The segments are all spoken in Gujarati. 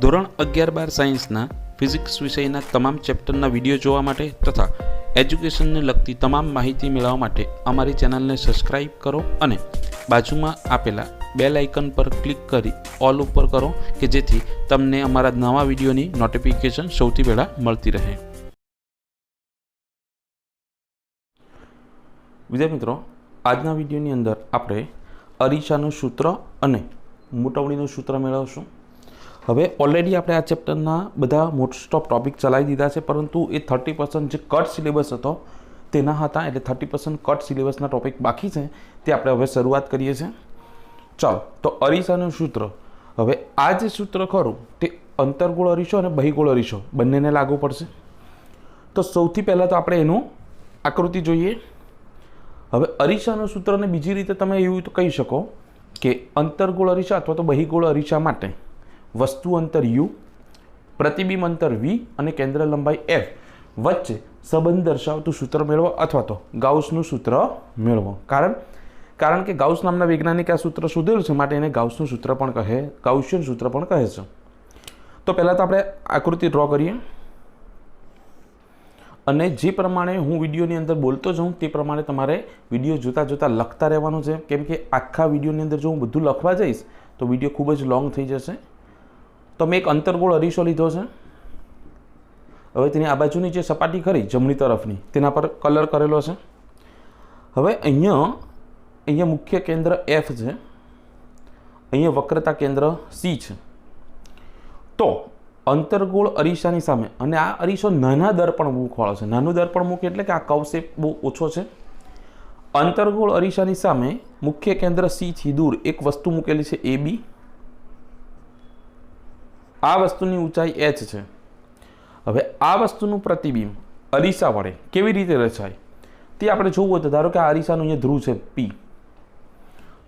ધોરણ 11-12 સાયન્સના ફિઝિક્સ વિષયના તમામ ચેપ્ટરના વિડીયો જોવા માટે તથા એજ્યુકેશનને લગતી તમામ માહિતી મેળવવા માટે અમારી ચેનલને સબસ્ક્રાઇબ કરો અને બાજુમાં આપેલા બેલ આઇકન પર ક્લિક કરી ઓલ ઉપર કરો કે જેથી તમને અમારા નવા વિડીયોની નોટિફિકેશન સૌથી પહેલાં મળતી રહે. વિદ્યાર્થી મિત્રો, આજના વિડીયોની અંદર આપણે અરીસાનું સૂત્ર અને મોટવણીનું સૂત્ર મેળવશું. હવે ઓલરેડી આપણે આ ચેપ્ટરના બધા મોસ્ટ ઓફ ટોપિક ચલાવી દીધા છે, પરંતુ એ 30% જે કટ સિલેબસ હતો તેના હતા, એટલે 30% કટ સિલેબસના ટોપિક બાકી છે તે આપણે હવે શરૂઆત કરીએ છીએ. ચાલો, તો અરીસાનું સૂત્ર. હવે આ જે સૂત્ર ખરું તે અંતર્ગોળ અરીસો અને બહિગોળ અરીસો બંનેને લાગુ પડશે. તો સૌથી પહેલાં તો આપણે એનું આકૃતિ જોઈએ. હવે અરીસાનું સૂત્રને બીજી રીતે તમે એવું તો કહી શકો કે અંતર્ગોળ અરીસા અથવા તો બહિગોળ અરીસા માટે વસ્તુ અંતર u, પ્રતિબિંબ અંતર v અને કેન્દ્ર લંબાઈ f વચ્ચે સંબંધ દર્શાવતું સૂત્ર મેળવો અથવા તો ગાઉસનું સૂત્ર મેળવો. કારણ કે ગાઉસ નામના વૈજ્ઞાનિકે આ સૂત્ર શોધેલું છે, માટે એને ગાઉસનું સૂત્ર પણ કહે, ગાઉસિયન સૂત્ર પણ કહે છે. તો પહેલાં તો આપણે આકૃતિ ડ્રો કરીએ અને જે પ્રમાણે હું વિડીયોની અંદર બોલતો જાઉં તે પ્રમાણે તમારે વિડીયો જોતાં જોતાં લખતા રહેવાનું છે, કેમ કે આખા વિડીયોની અંદર જો હું બધું લખવા જઈશ તો વિડીયો ખૂબ જ લોંગ થઈ જશે. તો મેં એક અંતર્ગોળ અરીસો લીધો છે. હવે તેની આ બાજુની જે સપાટી ખરી જમણી તરફની તેના પર કલર કરેલો છે. હવે અહીંયા મુખ્ય કેન્દ્ર F છે, અહીંયા વક્રતા કેન્દ્ર C છે. તો અંતર્ગોળ અરીસાની સામે, અને આ અરીસો નાના દર્પણ મુખવાળો છે. નાનું દર્પણ મુખ એટલે કે આ કર્વ શેપ બહુ ઓછો છે. અંતર્ગોળ અરીસાની સામે મુખ્ય કેન્દ્ર C થી દૂર એક વસ્તુ મૂકેલી છે AB. આ વસ્તુની ઊંચાઈ h છે. હવે આ વસ્તુનું પ્રતિબિંબ અરીસા વડે કેવી રીતે રચાય તે આપણે જોવું હોય તો ધારો કે આ અરીસાનું અહીંયા ધ્રુવ છે P.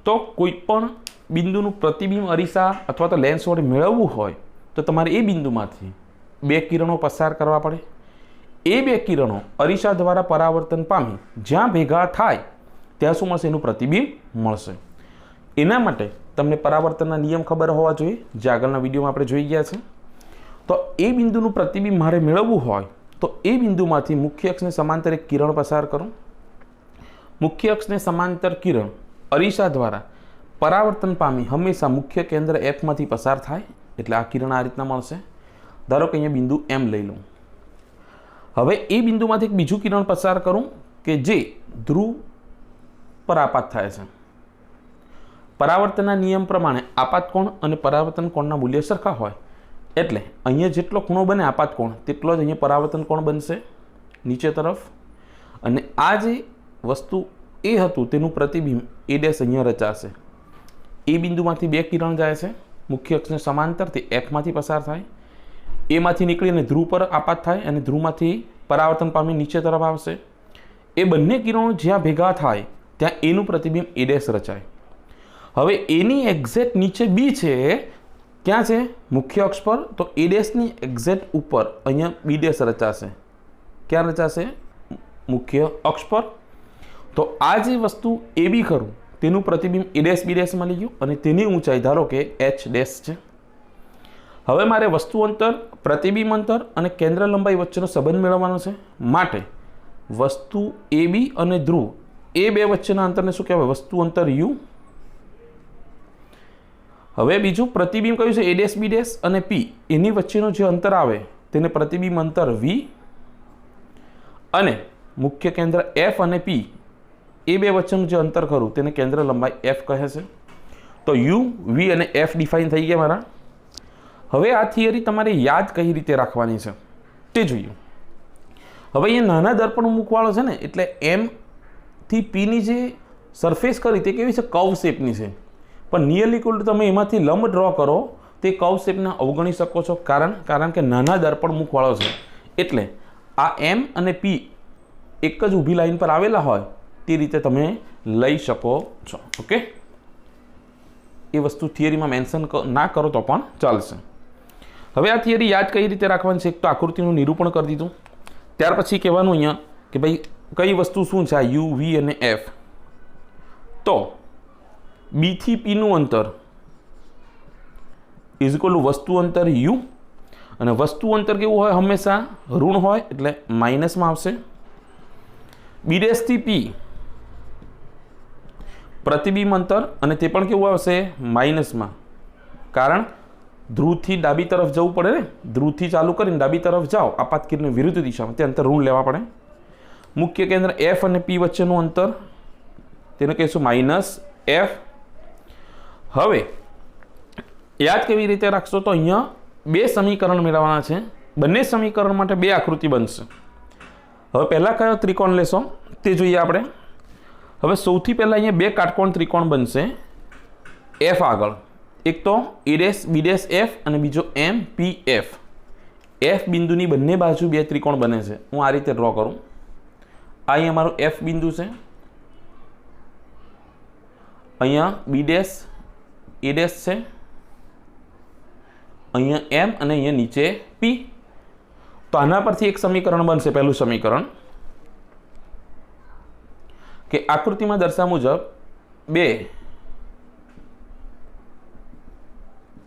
તો કોઈ પણ બિંદુનું પ્રતિબિંબ અરીસા અથવા તો લેન્સ વડે મેળવવું હોય તો તમારે એ બિંદુમાંથી બે કિરણો પસાર કરવા પડે. એ બે કિરણો અરીસા દ્વારા પરાવર્તન પામી જ્યાં ભેગા થાય ત્યાં શું મળશે? એનું પ્રતિબિંબ મળશે. એના માટે તમને પરાવર્તનના નિયમ ખબર હોવા જોઈએ, જે આગળના વિડીયોમાં આપણે જોઈ ગયા છે. તો એ બિંદુનું પ્રતિબિંબ મારે મેળવવું હોય તો એ બિંદુમાંથી મુખ્ય અક્ષને સમાંતર એક કિરણ પસાર કરું. મુખ્ય અક્ષને સમાંતર કિરણ અરીસા દ્વારા પરાવર્તન પામી હંમેશા મુખ્ય કેન્દ્ર F માંથી પસાર થાય, એટલે આ કિરણ આ રીતના મળશે. ધારો કે અહીંયા બિંદુ M લઈ લઉં. હવે એ બિંદુમાંથી એક બીજું કિરણ પસાર કરું કે જે ધ્રુવ પર આપાત થાય છે. પરાવર્તનના નિયમ પ્રમાણે આપાત કોણ અને પરાવર્તન કોણના મૂલ્ય સરખા હોય, એટલે અહીંયા જેટલો ખૂણો બને આપાત કોણ તેટલો જ અહીંયા પરાવર્તન કોણ બનશે નીચે તરફ. અને આ જે વસ્તુ એ હતું તેનું પ્રતિબિંબ A' અહીંયા રચાશે. એ બિંદુમાંથી બે કિરણ જાય છે મુખ્ય અક્ષને સમાંતર, તે F માંથી પસાર થાય, એમાંથી નીકળીને ધ્રુવ પર આપાત થાય અને ધ્રુવમાંથી પરાવર્તન પામી નીચે તરફ આવશે. એ બંને કિરણો જ્યાં ભેગા થાય ત્યાં એનું પ્રતિબિંબ A' રચાય. હવે એની એક્ઝેક્ટ નીચે B છે, ક્યાં છે? મુખ્ય અક્ષ પર. તો A' એક્ઝેક્ટ ઉપર અહીંયા B' રચાશે. ક્યાં રચાશે? મુખ્ય અક્ષ પર. તો આ જે વસ્તુ AB ખરું તેનું પ્રતિબિંબ A' B' મળી ગયું અને તેની ઊંચાઈ ધારો કે h' છે. હવે મારે વસ્તુ અંતર, પ્રતિબિંબ અંતર અને કેન્દ્ર લંબાઈ વચ્ચેનો સંબંધ મેળવવાનો છે. માટે વસ્તુ AB અને ધ્રુવ એ બે વચ્ચેના અંતરને શું કહેવાય? વસ્તુ અંતર U. હવે બીજું પ્રતિબિંબ કયું છે? A' B' અને P, એની વચ્ચેનું જે અંતર આવે તેને પ્રતિબિંબ અંતર V. અને મુખ્ય કેન્દ્ર F અને P એ બે વચ્ચેનું જે અંતર ખરું તેને કેન્દ્ર લંબાઈ F કહે છે. તો U, V અને F ડિફાઇન થઈ ગયા મારા. હવે આ થિયરી તમારે યાદ કઈ રીતે રાખવાની છે તે જોઈએ. હવે અહીંયા નાના દર્પણ મુખવાળો છે ને, એટલે M થી P ની જે સરફેસ કરી તે કેવી છે? કર્વ શેપની છે. પણ નિયરલી ઇક્વલ ટુ તમે એમાંથી લંબ ડ્રો કરો તે કર્વ શેપને અવગણી શકો છો. કારણ કે નાના દર્પણ મુખવાળો છે, એટલે આ M અને P એક જ ઊભી લાઈન પર આવેલા હોય તે રીતે તમે લઈ શકો છો. ઓકે, એ વસ્તુ થિયરીમાં મેન્શન ના કરો તો પણ ચાલશે. હવે આ થિયરી યાદ કઈ રીતે રાખવાની છે? એક તો આકૃતિનું નિરૂપણ કરી દીધું, ત્યાર પછી કહેવાનું અહીંયા કે ભાઈ કઈ વસ્તુ શું છે? આ U, V અને F. તો B થી P નું અંતર ઇઝ ઇક્વલ ટુ વસ્તુ અંતર યુ, અને વસ્તુ અંતર કેવું હોય હંમેશા ઋણ હોય એટલે માઇનસમાં આવશે. બી ડેશ થી પી પ્રતિબિંબ અંતર, અને તે પણ કેવું આવશે માઇનસમાં, કારણ ધ્રુવથી ડાબી તરફ જવું પડે ને, ધ્રુવથી ચાલુ કરીને ડાબી તરફ જાઓ આપાત કિરણની વિરુદ્ધ દિશામાં, તે અંતર ઋણ લેવા પડે. મુખ્ય કેન્દ્ર એફ અને પી વચ્ચેનું અંતર તેને કહીશું -f. હવે યાદ કેવી રીતે રાખશો તો અહીંયા બે સમીકરણ મેળવવાના છે. બંને સમીકરણ માટે બે આકૃતિ બનશે. હવે પહેલાં કયો ત્રિકોણ લેશો તે જોઈએ આપણે. હવે સૌથી પહેલાં અહીંયા બે કાટકોણ ત્રિકોણ બનશે એફ આગળ. એક તો A dash B dash F અને બીજો એમ પી એફ. એફ બિંદુની બંને બાજુ બે ત્રિકોણ બને છે. હું આ રીતે ડ્રો કરું. આ અહીંયા મારું એફ બિંદુ છે, અહીંયા બી ડેશ એ ડેશ છે, અહીંયા એમ અને અહીંયા નીચે પી. તો આના પરથી એક સમીકરણ બનશે. પહેલું સમીકરણ કે આકૃતિમાં દર્શાવ્યા મુજબ બે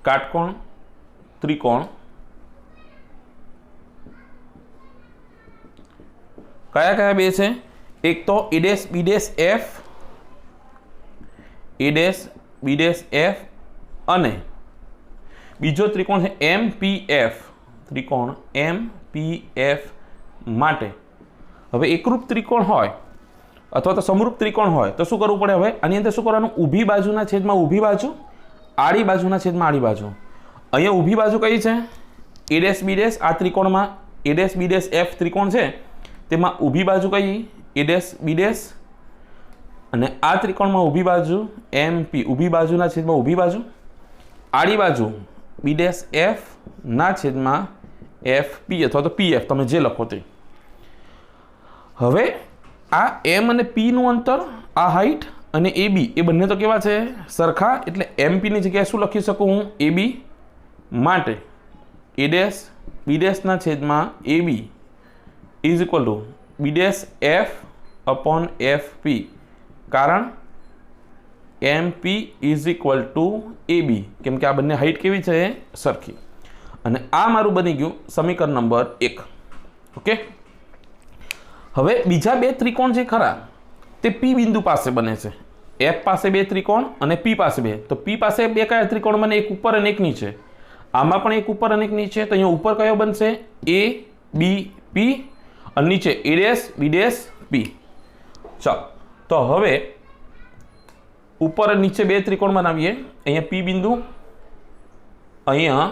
કાટકોણ ત્રિકોણ કયા કયા બે છે? એક તો A dash B dash F, A dash B dash F, અને બીજો ત્રિકોણ છે એમ પી એફ. ત્રિકોણ એમ પી એફ માટે હવે એકરૂપ ત્રિકોણ હોય અથવા તો સમરૂપ ત્રિકોણ હોય તો શું કરવું પડે? હવે આની અંદર શું કરવાનું? ઊભી બાજુના છેદમાં ઊભી બાજુ, આડી બાજુના છેદમાં આડી બાજુ. અહીંયા ઊભી બાજુ કઈ છે? A dash B dash. આ ત્રિકોણમાં A dash B dash F ત્રિકોણ છે તેમાં ઊભી બાજુ કઈ? A dash B dash. અને આ ત્રિકોણમાં ઊભી બાજુ એમ પી, ઊભી બાજુના છેદમાં ઊભી બાજુ, આડી બાજુ બી ડેશ એફ ના છેદમાં એફ પી અથવા તો પી એફ, તમે જે લખો તે. હવે આ એમ અને પી નું અંતર, આ હાઈટ અને એ બી એ બંને તો કેવા છે? સરખા. એટલે એમપીની જગ્યાએ શું લખી શકું હું? એ બી માટે એ ડેશ બી ડેશના છેદમાં A B is equal to B dash F upon F P, કારણ M P is equal to A B, કેમ કે આ બંને હાઈટ કેવી છે? સરખી. અને આ મારું બની ગયું સમીકરણ નંબર 1. ઓકે. હવે બીજા બે ત્રિકોણ જે ખરા તે પી બિંદુ પાસે બને છે. એફ પાસે બે ત્રિકોણ અને પી પાસે બે. તો પી પાસે બે કયા ત્રિકોણ બને? એક ઉપર અને એક નીચે. આમાં પણ એક ઉપર અને એક નીચે. તો અહીંયા ઉપર કયો બનશે? એ બી પી, અને નીચે એ ડેશ બી ડેશ પી. ચાલો, તો હવે ઉપર અને નીચે બે ત્રિકોણ બનાવીએ. અહીંયા પી બિંદુ, અહીંયા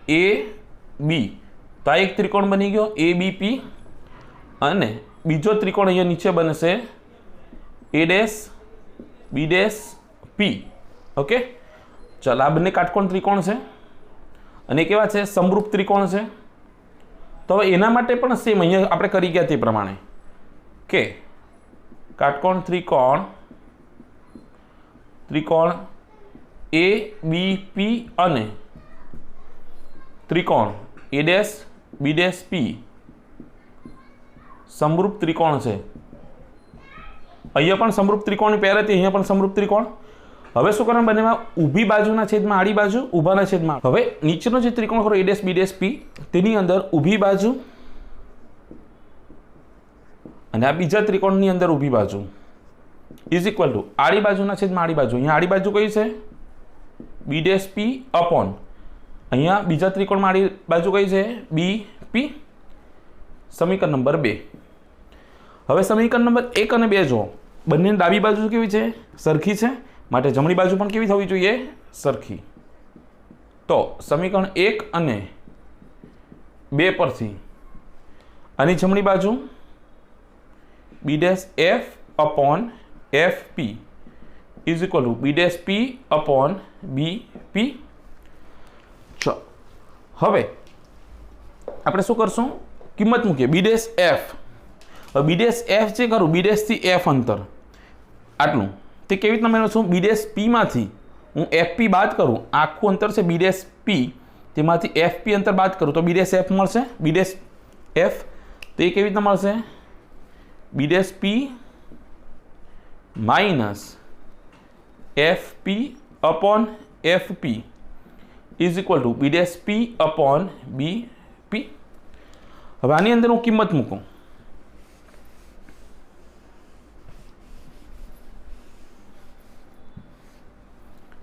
એ બી. તો આ એક ત્રિકોણ બની ગયો એ બી પી, અને બીજો ત્રિકોણ અહીંયા નીચે બનશે A dash B dash P. Okay. ચાલો, આ બંને કાટકોણ ત્રિકોણ છે અને કેવા છે? સમરૂપ ત્રિકોણ છે. તો હવે એના માટે પણ સેમ અહીંયા આપણે કરી ગયા તે પ્રમાણે કે કાટકોણ ત્રિકોણ એ બી પી અને ત્રિકોણ એ ડેશ બી ડેશ પી સમરૂપ ત્રિકોણ છે. અહીંયા પણ સમરૂપ ત્રિકોણની પેર હતી, અહીંયા પણ સમરૂપ ત્રિકોણ. હવે શું કરવાનું? બંનેમાં ઊભી બાજુના છેદમાં આડી બાજુ, ઊભાના છેદમાં. હવે નીચેનો જે ત્રિકોણ ખરો એ ડેશ બી ડેશ પી, તેની અંદર ઊભી બાજુ અને આ બીજા ત્રિકોણની અંદર ઊભી બાજુ ઇઝ ઇક્વલ ટુ આડી બાજુના છેદમાં આડી બાજુ. અહીંયા આડી બાજુ કઈ છે? બી ડેશ પી અપોન, અહીંયા બીજા ત્રિકોણમાં આડી બાજુ કઈ છે? બી પી. સમીકરણ નંબર 2. હવે સમીકરણ નંબર 1 અને 2 જો બંને ડાબી બાજુ કેવી છે? સરખી છે. માટે જમણી બાજુ પણ કેવી થવી જોઈએ? સરખી. તો સમીકરણ 1 અને 2 પરથી આની જમણી બાજુ B dash F upon F P is equal to B dash P upon B P. ચલો, હવે આપણે શું કરશું? કિંમત મૂકીએ. B dash F. હવે બી ડેશ એફ જે કરું, બી ડેશ થી એફ અંતર આટલું, તે કેવી રીતના મેળવું? બી ડેશ પી માંથી હું એફ પી બાદ કરું, આખું અંતર છે બી ડેશ પી, તેમાંથી એફ પી અંતર બાદ કરું તો બી ડેશ એફ મળશે. બી ડેશ એફ તો એ કેવી રીતના મળશે? B dash P minus F P upon F P is equal to B dash P upon B P. હવે આની અંદર હું કિંમત મૂકું.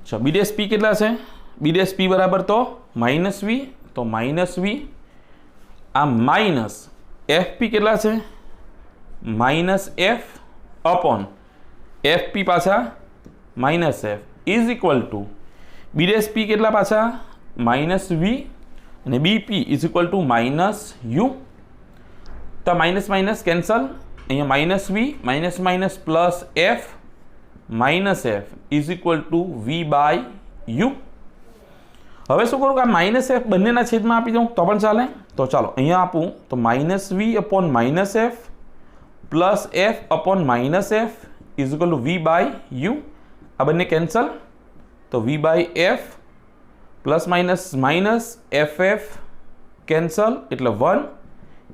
અચ્છા, બી ડેશ પી કેટલા છે? બી ડેશ પી બરાબર તો માઇનસ વી, તો માઇનસ વી. આ માઇનસ એફ પી કેટલા છે? Minus F upon F P પાછા minus F is equal to B dash P કેટલા પાછા? માઇનસ વી અને B P is equal to minus U. તો માઇનસ માઇનસ કેન્સલ, અહીંયા minus V minus minus plus F minus F is equal to V by you. હવે શું કરું કે આ માઇનસ એફ બંનેના છેદમાં આપી દઉં તો પણ ચાલે. તો ચાલો અહીંયા આપું તો minus v upon minus f plus f upon minus F is equal to V by u. આ બંને કેન્સલ, તો v by f plus minus minus f f cancel એટલે 1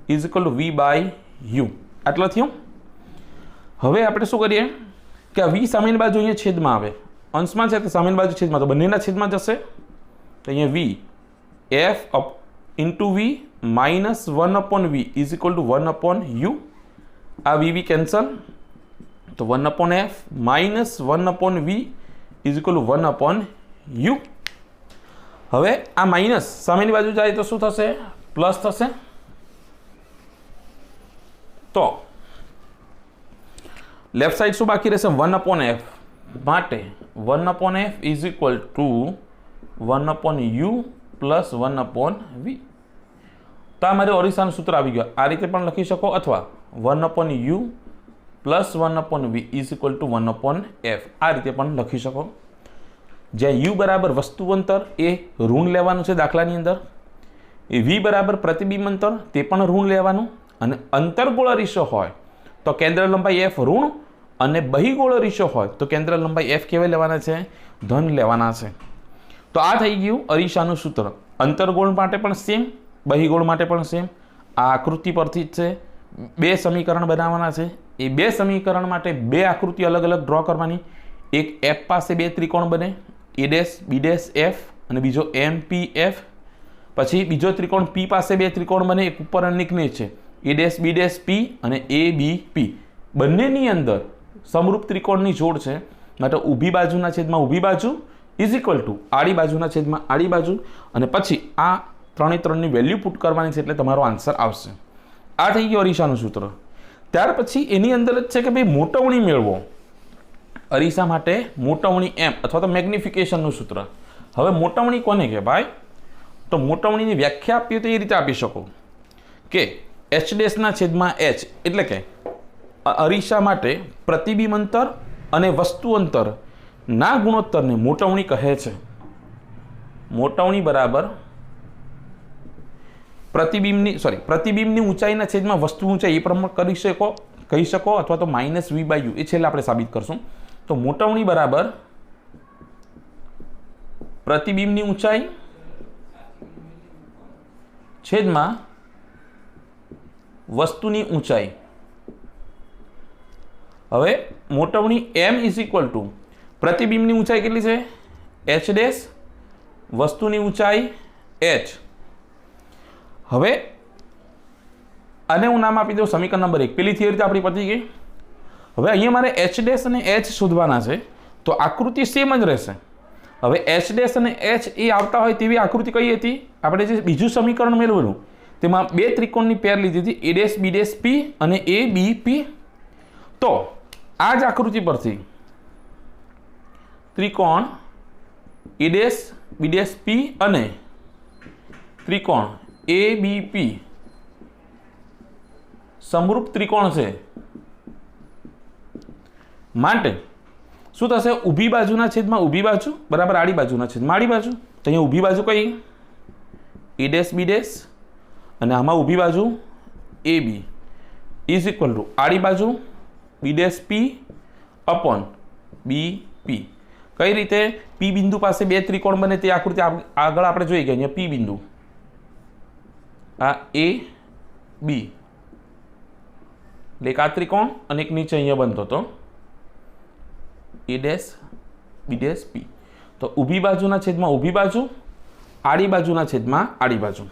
is equal to V by u. આટલું થયું. હવે આપણે શું કરીએ કે આ વી સામેની બાજુ અહીંયા છેદમાં આવે, અંશમાં છે તો સામેની બાજુ છેદમાં, તો બંનેના છેદમાં જશે. તો અહીંયા v f into v minus 1 upon v is equal to 1 upon u. આ વી કેન્સલ, તો 1 upon f minus 1 upon v is equal to 1 upon u. હવે આ માઇનસ સામેની બાજુ જાય તો શું થશે? પ્લસ થશે. તો લેફ્ટ સાઈડ શું બાકી રહેશે? 1 અપોન એફ. માટે 1 upon F is equal to 1 upon you plus 1 upon V. તો આ મારે ઓરિસાનું સૂત્ર આવી ગયું. આ રીતે પણ લખી શકો અથવા 1 upon you plus 1 upon v is equal to 1 upon f. આ રીતે પણ લખી શકો. જ્યાં યુ બરાબર વસ્તુ અંતર એ ઋણ લેવાનું છે દાખલાની અંદર, એ વી બરાબર પ્રતિબિંબ અંતર તે પણ ઋણ લેવાનું, અને અંતરગોળ અરીસો હોય તો કેન્દ્ર લંબાઈ એફ ઋણ, અને બહિગોળ અરીસો હોય તો કેન્દ્ર લંબાઈ એફ કેવા લેવાના છે? ધન લેવાના છે. તો આ થઈ ગયું અરીસાનું સૂત્ર. અંતરગોળ માટે પણ સેમ, બહિગોળ માટે પણ સેમ. આ આકૃતિ પરથી જ છે. બે સમીકરણ બનાવવાના છે. એ બે સમીકરણ માટે બે આકૃતિ અલગ અલગ ડ્રો કરવાની. એક એફ પાસે બે ત્રિકોણ બને, A dash B dash F અને બીજો એમ પી એફ. પછી બીજો ત્રિકોણ પી પાસે બે ત્રિકોણ બને, એક ઉપર અને એક નીચે, એ ડેશ બી ડેશ પી અને એ બી પી. બંનેની અંદર સમરૂપ ત્રિકોણની જોડ છે, માટે ઊભી બાજુના છેદમાં ઊભી બાજુ ઇઝ ઇક્વલ ટુ આડી બાજુના છેદમાં આડી બાજુ, અને પછી આ ત્રણે ત્રણની વેલ્યુ પુટ કરવાની છે એટલે તમારો આન્સર આવશે. આ થઈ ગયું અરીસાનું સૂત્ર. ત્યાર પછી એની અંદર જ છે કે ભાઈ મોટવણી મેળવો. અરીસા માટે મોટવણી એમ અથવા તો મેગ્નિફિકેશનનું સૂત્ર. હવે મોટવણી કોને કહેવાય? તો મોટવણીની વ્યાખ્યા આપીએ તો એ રીતે આપી શકો કે એચ ડેશના છેદમાં એચ, એટલે કે અરીસા માટે પ્રતિબિંબ અંતર અને વસ્તુ અંતર ના ગુણોત્તરને મોટવણી કહે છે. મોટવણી બરાબર પ્રતિબિંબની ઊંચાઈના છેદમાં વસ્તુ ઊંચાઈ એ પ્રમાણે કહી શકો અથવા તો માઇનસ વી બાય યુ, એ છેલ્લે આપણે સાબિત કરશું. તો મોટવણી બરાબર પ્રતિબિંબની ઊંચાઈ છેદમાં વસ્તુની ઊંચાઈ. હવે મોટવણી m ઇઝ ઇક્વલ ટુ પ્રતિબિંબની ઊંચાઈ કેટલી છે? h ડેશ, વસ્તુની ઊંચાઈ h. હવે આને હું નામ આપી દઉં સમીકરણ નંબર 1. પેલી થિયરી તો આપણી પતી ગઈ. હવે અહીંયા મારે h ડેશ અને h શોધવાના છે, તો આકૃતિ સેમ જ રહેશે. હવે h ડેશ અને h એ આવતા હોય તેવી આકૃતિ કઈ હતી? આપણે જે બીજું સમીકરણ મેળવેલું તેમાં બે ત્રિકોણની પેર લીધી હતી, એ ડેશ બી ડેશ પી અને એ બી પી. તો આ જ આકૃતિ પરથી ત્રિકોણ એ ડેશ બી ડેશ પી અને ત્રિકોણ એ બી પી સમરૂપ ત્રિકોણ છે. માટે શું થશે? ઊભી બાજુના છેદમાં ઊભી બાજુ બરાબર આડી બાજુના છેદમાં આડી બાજુ. તો અહીંયા ઊભી બાજુ કઈ? એ ડેશ બી ડેશ, અને આમાં ઊભી બાજુ એ બી ઇઝ ઇક્વલ ટુ આડી બાજુ B dash P upon B પી. કઈ રીતે? પી બિંદુ પાસે બે ત્રિકોણ બને તે આકૃતિ આગળ આપણે જોઈ ગયા. અહીંયા પી બિંદુ, આ એ બી એટલે એક આ ત્રિકોણ અને એક નીચે અહીંયા બનતો હતો એ ડેશ બી ડેશ પી. તો ઊભી બાજુના છેદમાં ઊભી બાજુ, આડી બાજુના છેદમાં આડી બાજુ.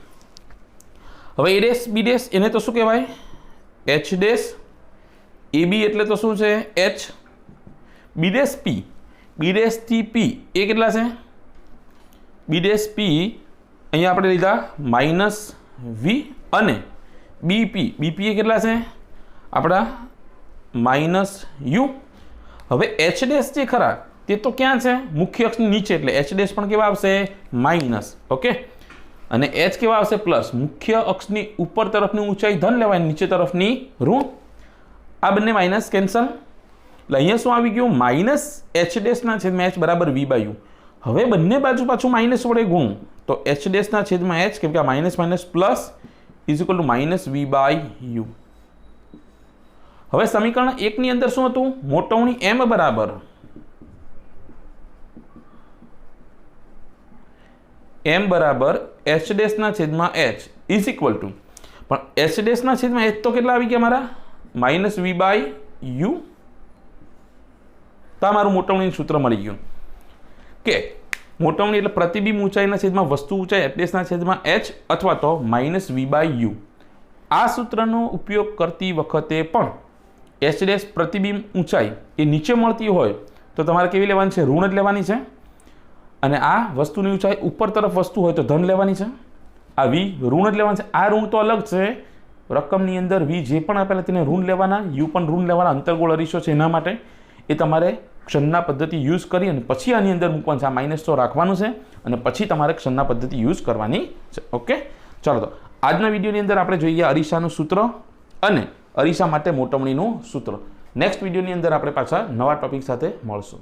હવે એ ડેશ બી ડેશ એને તો શું કહેવાય? H dash. એ બી એટલે તો શું છે? એચ. બી ડેશ પી, બી ડેશથી પી એ કેટલા છે? બી ડેશ પી અહીંયા આપણે લીધા માઇનસ વી અને બીપી, બીપી એ કેટલા છે આપણા? Minus you. હવે એચ ડેશ જે ખરા તે તો ક્યાં છે? મુખ્ય અક્ષની નીચે, એટલે એચ ડેશ પણ કેવા આવશે? માઇનસ. ઓકે. અને એચ કેવા આવશે? પ્લસ. મુખ્ય અક્ષની ઉપર તરફની ઊંચાઈ ધન લેવાય, નીચે તરફની ઋણ. આ બંને માઇનસ કેન્સલ. એટલે અહીંયા શું આવી ગયું? માઇનસ એચ ડેશના છેદમાં એચ બરાબર વી બાય યુ. હવે બંને બાજુ પાછું માઇનસ વડે ગુણું તો એચ ડેશના છેદમાં એચ, કેમ કે આ minus minus plus is equal to minus v by you. હવે સમીકરણ 1 ની અંદર શું હતું? મોટવણી m બરાબર એચ ડેશના છેદમાં એચ ઇઝ ઇક્વલ ટુ, પણ એચ ડેશના છેદમાં એચ તો કેટલા આવી ગયા મારા? Minus v by u. તો આ મારું મોટવણીનું સૂત્ર મળી ગયું કે મોટવણી એટલે પ્રતિબિંબ ઊંચાઈના છેદમાં વસ્તુ ઊંચાઈ એચ ડેશના છેદમાં એચ અથવા તો માઇનસ વી બાય યુ. આ સૂત્રનો ઉપયોગ કરતી વખતે પણ એચ ડેશ પ્રતિબિંબ ઊંચાઈ એ નીચે મળતી હોય તો તમારે કેવી લેવાની છે? ઋણ જ લેવાની છે. અને આ વસ્તુની ઊંચાઈ ઉપર તરફ વસ્તુ હોય તો ધન લેવાની છે. આ વી ઋણ જ લેવાની છે. આ ઋણ તો અલગ છે. રકમની અંદર વી જે પણ આપેલા તેને ઋણ લેવાના, યુ પણ ઋણ લેવાના. અંતર્ગોળ અરીસો છે એના માટે એ તમારે ક્ષણના પદ્ધતિ યુઝ કરી અને પછી આની અંદર મૂકવાનું છે. આ માઇનસ તો રાખવાનું છે અને પછી તમારે ક્ષણના પદ્ધતિ યુઝ કરવાની છે. ઓકે, ચાલો તો આજના વિડીયોની અંદર આપણે જોઈએ અરીસાનું સૂત્ર અને અરીસા માટે મોટવણીનું સૂત્ર. નેક્સ્ટ વિડીયોની અંદર આપણે પાછા નવા ટોપિક સાથે મળશું.